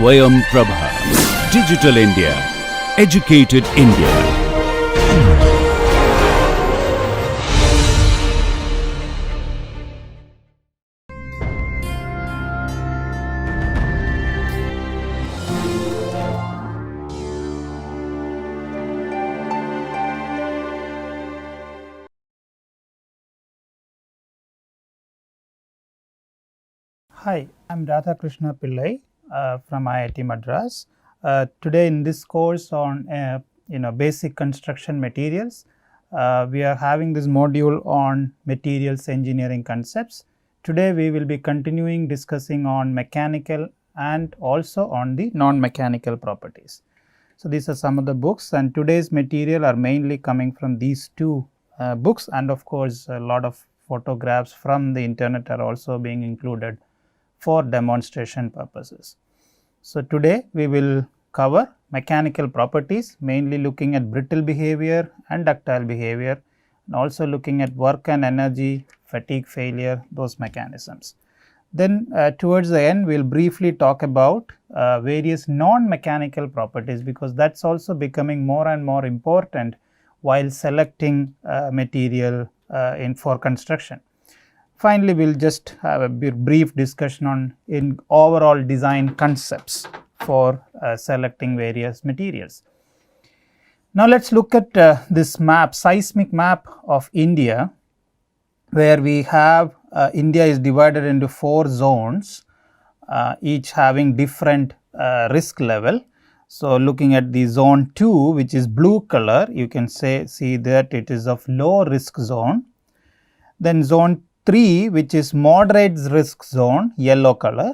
Swayam Prabha. Digital India. Educated India. Hi, I'm Radha Krishna Pillai from IIT Madras. Today in this course on basic construction materials, we are having this module on materials engineering concepts. Today we will be continuing discussing on mechanical and also on the non-mechanical properties. So these are some of the books, and today's material are mainly coming from these two books, and of course a lot of photographs from the internet are also being included for demonstration purposes. So today we will cover mechanical properties, mainly looking at brittle behavior and ductile behavior, and also looking at work and energy, fatigue failure, those mechanisms. Then towards the end we will briefly talk about various non-mechanical properties, because that is also becoming more and more important while selecting material for construction. Finally, we will just have a brief discussion on overall design concepts for selecting various materials. Now, let us look at this map, seismic map of India, where we have India is divided into 4 zones, each having different risk level. So, looking at the zone 2, which is blue color, you can see that it is of low risk zone. Then zone 3, which is moderate risk zone, yellow color.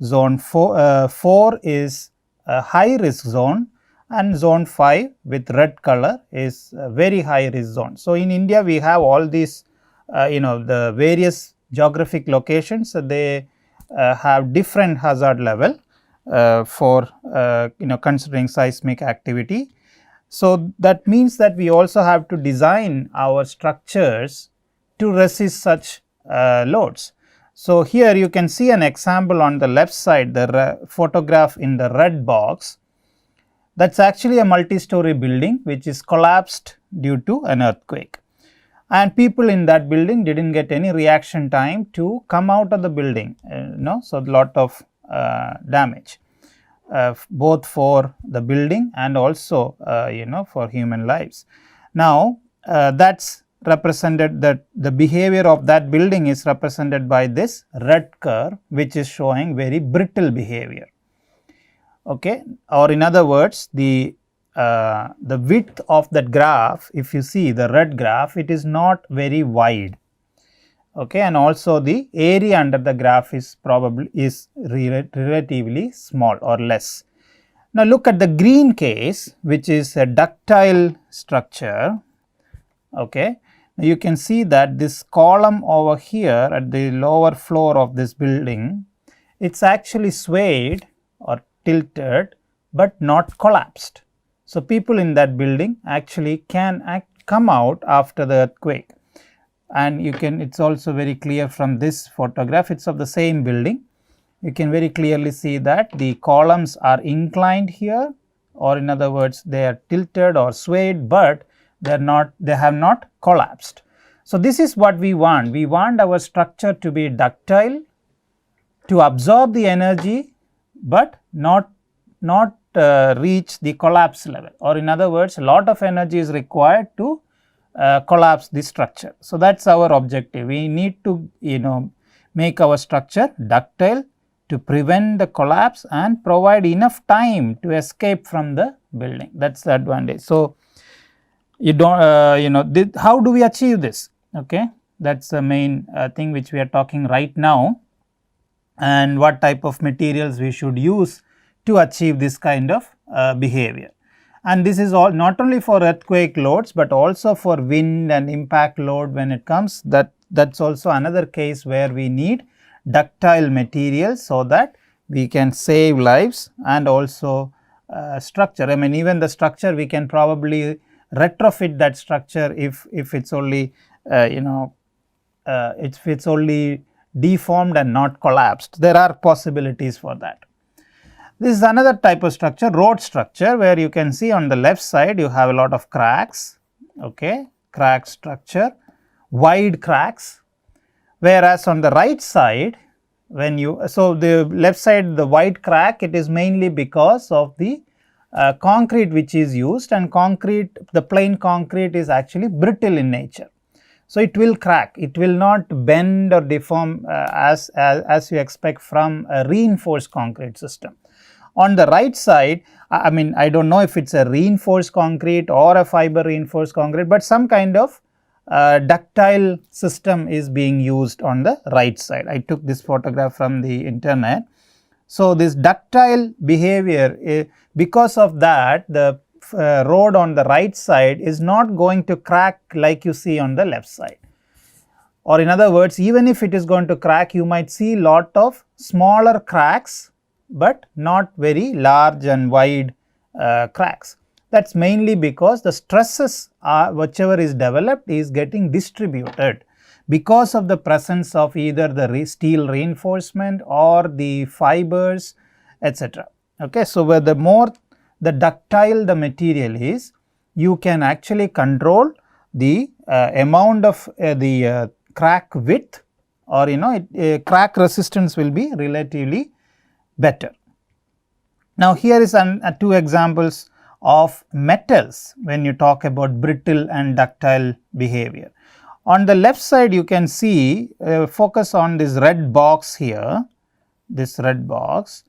Zone 4 is a high risk zone, and zone 5 with red color is a very high risk zone. So, in India we have all these the various geographic locations, they have different hazard level for considering seismic activity. So, that means that we also have to design our structures to resist such loads. So, here you can see an example on the left side, the photograph in the red box. That is actually a multi-story building which is collapsed due to an earthquake, and people in that building did not get any reaction time to come out of the building. So, lot of damage both for the building and also for human lives. Now, that is represented, that the behavior of that building is represented by this red curve, which is showing very brittle behavior. Okay, or in other words, the width of that graph, if you see the red graph, it is not very wide. Okay, and also the area under the graph is relatively small or less. Now, look at the green case, which is a ductile structure. Okay, you can see that this column over here at the lower floor of this building, it is actually swayed or tilted, but not collapsed. So, people in that building actually can come out after the earthquake, and you can, it is also very clear from this photograph, it is of the same building. You can very clearly see that the columns are inclined here, or in other words they are tilted or swayed, but they have not collapsed. So, this is what we want. We want our structure to be ductile, to absorb the energy, but not reach the collapse level, or in other words a lot of energy is required to collapse the structure. So, that is our objective. We need to make our structure ductile to prevent the collapse and provide enough time to escape from the building. That is the advantage. So, you don't how do we achieve this? Okay, that is the main thing which we are talking right now, and what type of materials we should use to achieve this kind of behavior. And this is all not only for earthquake loads, but also for wind and impact load when it comes. That is also another case where we need ductile materials, so that we can save lives and also structure. I mean, even the structure we can probably retrofit that structure if it is only if it's only deformed and not collapsed. There are possibilities for that. This is another type of structure, road structure, where you can see on the left side you have a lot of cracks, okay, crack structure, wide cracks, whereas on the right side, when you, so the left side, the wide crack, it is mainly because of the concrete which is used, and concrete, the plain concrete is actually brittle in nature. So, it will crack, it will not bend or deform as you expect from a reinforced concrete system. On the right side, I mean, I do not know if it is a reinforced concrete or a fiber reinforced concrete, but some kind of ductile system is being used on the right side. I took this photograph from the internet. So, this ductile behavior, because of that, the road on the right side is not going to crack like you see on the left side. Or in other words, even if it is going to crack, you might see lot of smaller cracks, but not very large and wide cracks. That is mainly because the stresses whichever is developed is getting distributed because of the presence of either the steel reinforcement or the fibers, etc. Okay. So, where the more the ductile the material is, you can actually control the amount of the crack width, or crack resistance will be relatively better. Now, here is two examples of metals when you talk about brittle and ductile behavior. On the left side, you can see, focus on this red box here, this red box.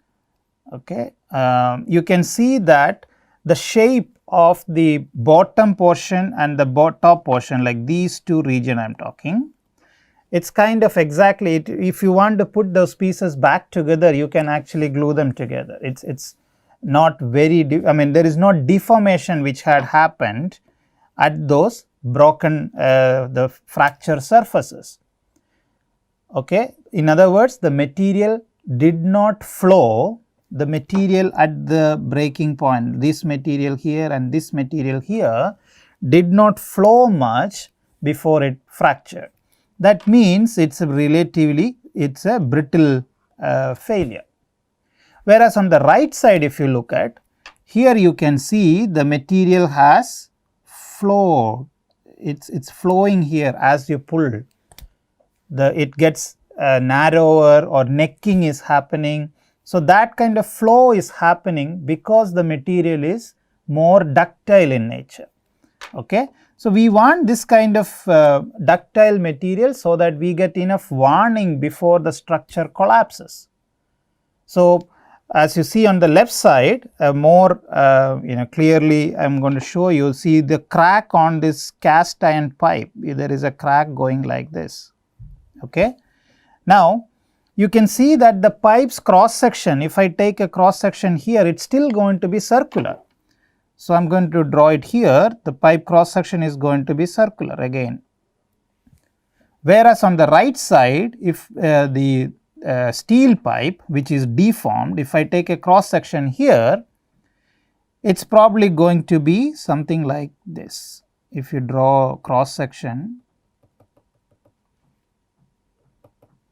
Okay. You can see that the shape of the bottom portion and the top portion, like these two region I am talking, it is kind of exactly, if you want to put those pieces back together, you can actually glue them together. It is not very, I mean, there is no deformation which had happened at those broken the fracture surfaces. Okay. In other words, the material did not flow, the material at the breaking point, this material here and this material here did not flow much before it fractured. That means it is relatively, it is a brittle failure. Whereas on the right side, if you look at, here you can see the material has flowed, it's flowing here as you pull, it gets narrower or necking is happening. So, that kind of flow is happening because the material is more ductile in nature. Okay. So, we want this kind of ductile material so that we get enough warning before the structure collapses. So, as you see on the left side, more clearly I am going to show you, see the crack on this cast iron pipe, there is a crack going like this. Okay. Now, you can see that the pipe's cross section, if I take a cross section here, it is still going to be circular. So, I am going to draw it here, the pipe cross section is going to be circular again. Whereas, on the right side, if the steel pipe which is deformed, if I take a cross section here, it is probably going to be something like this. If you draw cross section,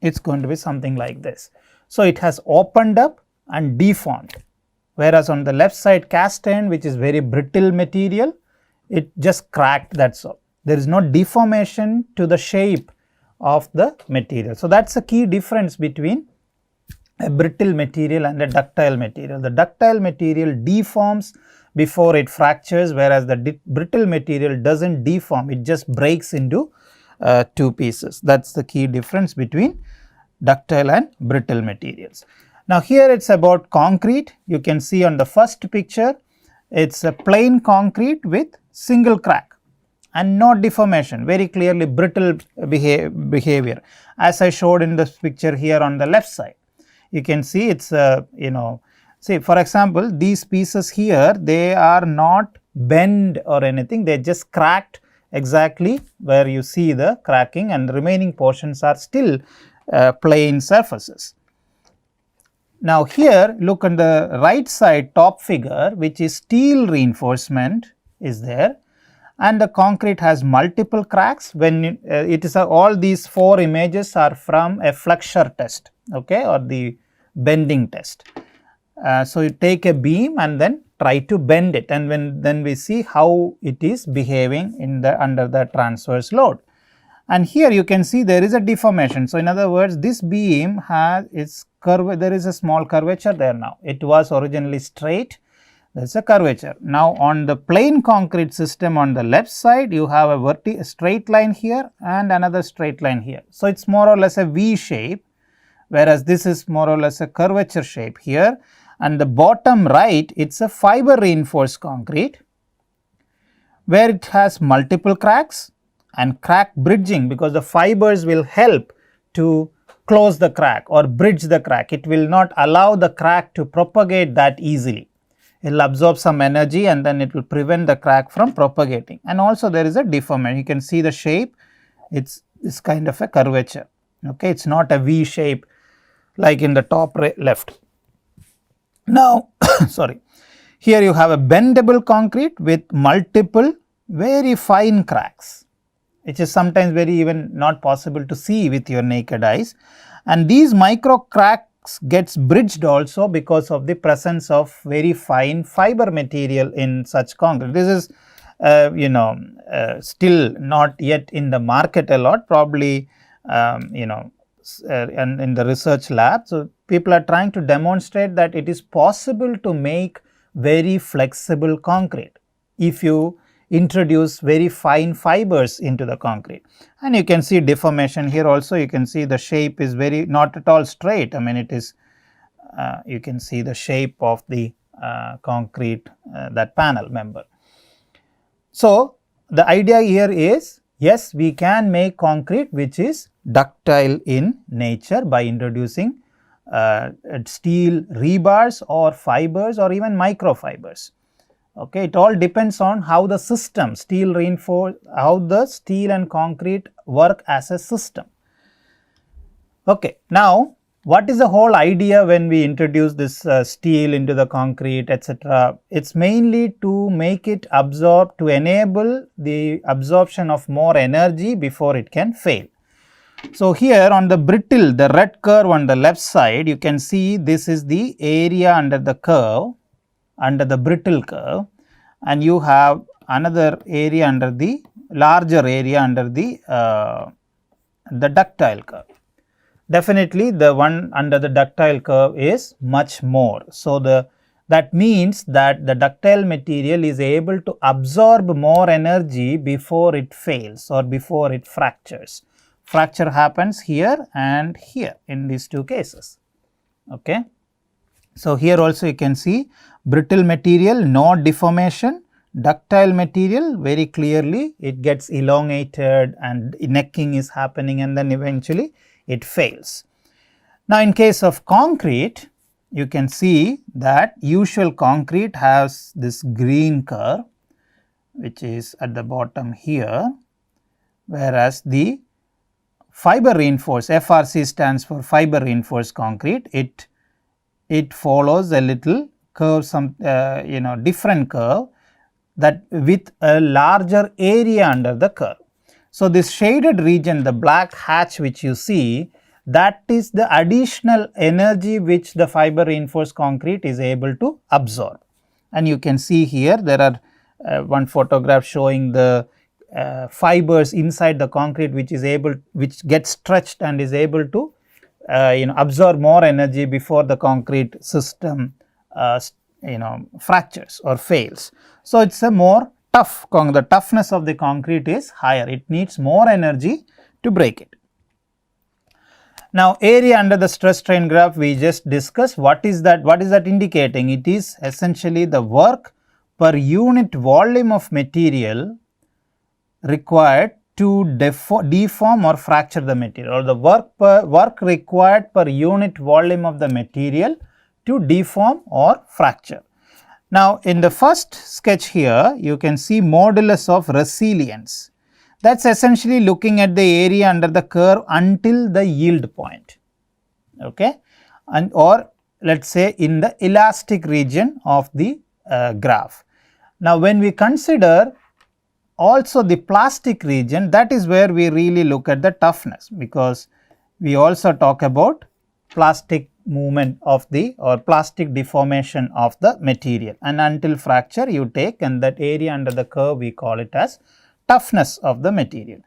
it is going to be something like this. So, it has opened up and deformed, whereas on the left side cast iron, which is very brittle material, it just cracked, that is all. There is no deformation to the shape of the material. So, that is a key difference between a brittle material and a ductile material. The ductile material deforms before it fractures, whereas the brittle material does not deform, it just breaks into two pieces. That is the key difference between ductile and brittle materials. Now, here it is about concrete. You can see on the first picture, it is a plain concrete with single crack and no deformation, very clearly brittle behavior, as I showed in this picture here on the left side. You can see it is see, for example, these pieces here, they are not bent or anything, they just cracked exactly where you see the cracking, and the remaining portions are still plain surfaces. Now, here look on the right side top figure, which is steel reinforcement is there, and the concrete has multiple cracks. When it is all these four images are from a flexure test, okay, or the bending test. So you take a beam and then try to bend it, and then we see how it is behaving in the under the transverse load. And here you can see there is a deformation. So in other words, this beam has its curve, there is a small curvature there now. It was originally straight, there is a curvature. Now on the plain concrete system on the left side, you have a straight line here and another straight line here. So it is more or less a V shape, whereas this is more or less a curvature shape here. And the bottom right, it is a fiber reinforced concrete where it has multiple cracks and crack bridging, because the fibers will help to close the crack or bridge the crack. It will not allow the crack to propagate that easily. It will absorb some energy and then it will prevent the crack from propagating. And also there is a deformation. You can see the shape, it is kind of a curvature. Okay, it is not a V shape like in the top left. Now, sorry, here you have a bendable concrete with multiple very fine cracks, which is sometimes very even not possible to see with your naked eyes, and these micro cracks gets bridged also because of the presence of very fine fiber material in such concrete. This is still not yet in the market a lot, probably and in the research lab. So people are trying to demonstrate that it is possible to make very flexible concrete if you introduce very fine fibers into the concrete. And you can see deformation here also. You can see the shape is very not at all straight. I mean, it is you can see the shape of the concrete, that panel member. So the idea here is, yes, we can make concrete which is ductile in nature by introducing steel rebars or fibers or even microfibers. Okay, it all depends on how the system steel reinforced, how the steel and concrete work as a system. Okay, now what is the whole idea when we introduce this steel into the concrete, etc.? It's mainly to make it absorb, to enable the absorption of more energy before it can fail. So here on the brittle, the red curve on the left side, you can see this is the area under the curve, under the brittle curve, and you have another area under the larger area under the ductile curve. Definitely the one under the ductile curve is much more. So that means that the ductile material is able to absorb more energy before it fails or before it fractures. Fracture happens here and here in these two cases. Okay. So here also you can see brittle material, no deformation, ductile material very clearly it gets elongated and necking is happening and then eventually it fails. Now in case of concrete, you can see that usual concrete has this green curve which is at the bottom here, whereas the fiber reinforced, FRC stands for fiber reinforced concrete, it follows a little curve, some different curve, that with a larger area under the curve. So this shaded region, the black hatch which you see, that is the additional energy which the fiber reinforced concrete is able to absorb. And you can see here there are one photograph showing the fibers inside the concrete which gets stretched and is able to absorb more energy before the concrete system fractures or fails. So it's a more tough, the toughness of the concrete is higher, it needs more energy to break it. Now area under the stress strain graph we just discussed, what is that indicating? It is essentially the work per unit volume of material required to deform or fracture the material, or the work required per unit volume of the material to deform or fracture. Now in the first sketch here you can see modulus of resilience. That is essentially looking at the area under the curve until the yield point, okay, and or let us say in the elastic region of the graph. Now when we consider also the plastic region, that is where we really look at the toughness, because we also talk about plastic movement of the or plastic deformation of the material, and until fracture you take, and that area under the curve we call it as toughness of the material.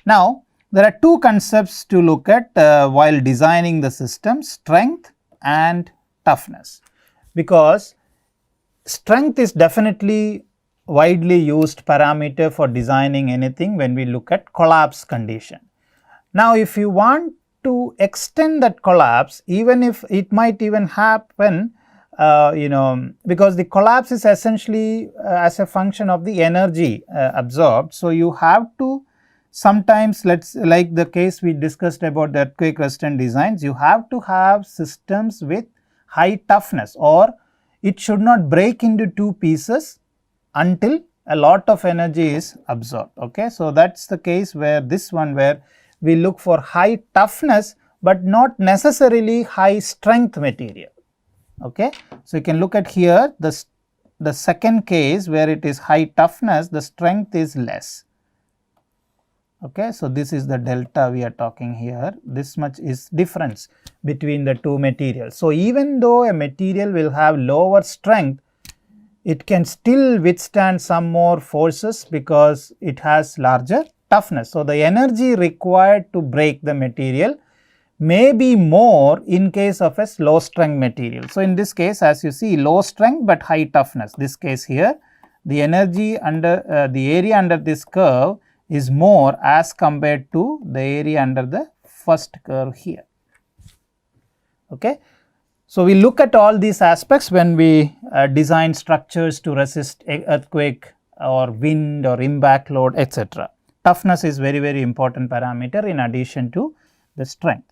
Now, there are two concepts to look at while designing the system: strength and toughness, because strength is definitely widely used parameter for designing anything when we look at collapse condition. Now, if you want to extend that collapse, even if it might even happen, because the collapse is essentially as a function of the energy absorbed. So, you have to sometimes, like the case we discussed about the earthquake resistant designs, you have to have systems with high toughness, or it should not break into two pieces until a lot of energy is absorbed. Okay. So, that is the case where this one, where we look for high toughness, but not necessarily high strength material. Okay. So, you can look at here the second case where it is high toughness, the strength is less. Okay. So, this is the delta we are talking here, this much is difference between the two materials. So, even though a material will have lower strength, it can still withstand some more forces because it has larger toughness. So, the energy required to break the material may be more in case of a low strength material. So, in this case, as you see, low strength but high toughness, this case here, the energy under the area under this curve is more as compared to the area under the first curve here. Okay. So, we look at all these aspects when we design structures to resist earthquake or wind or impact load, etc. Toughness is very important parameter in addition to the strength.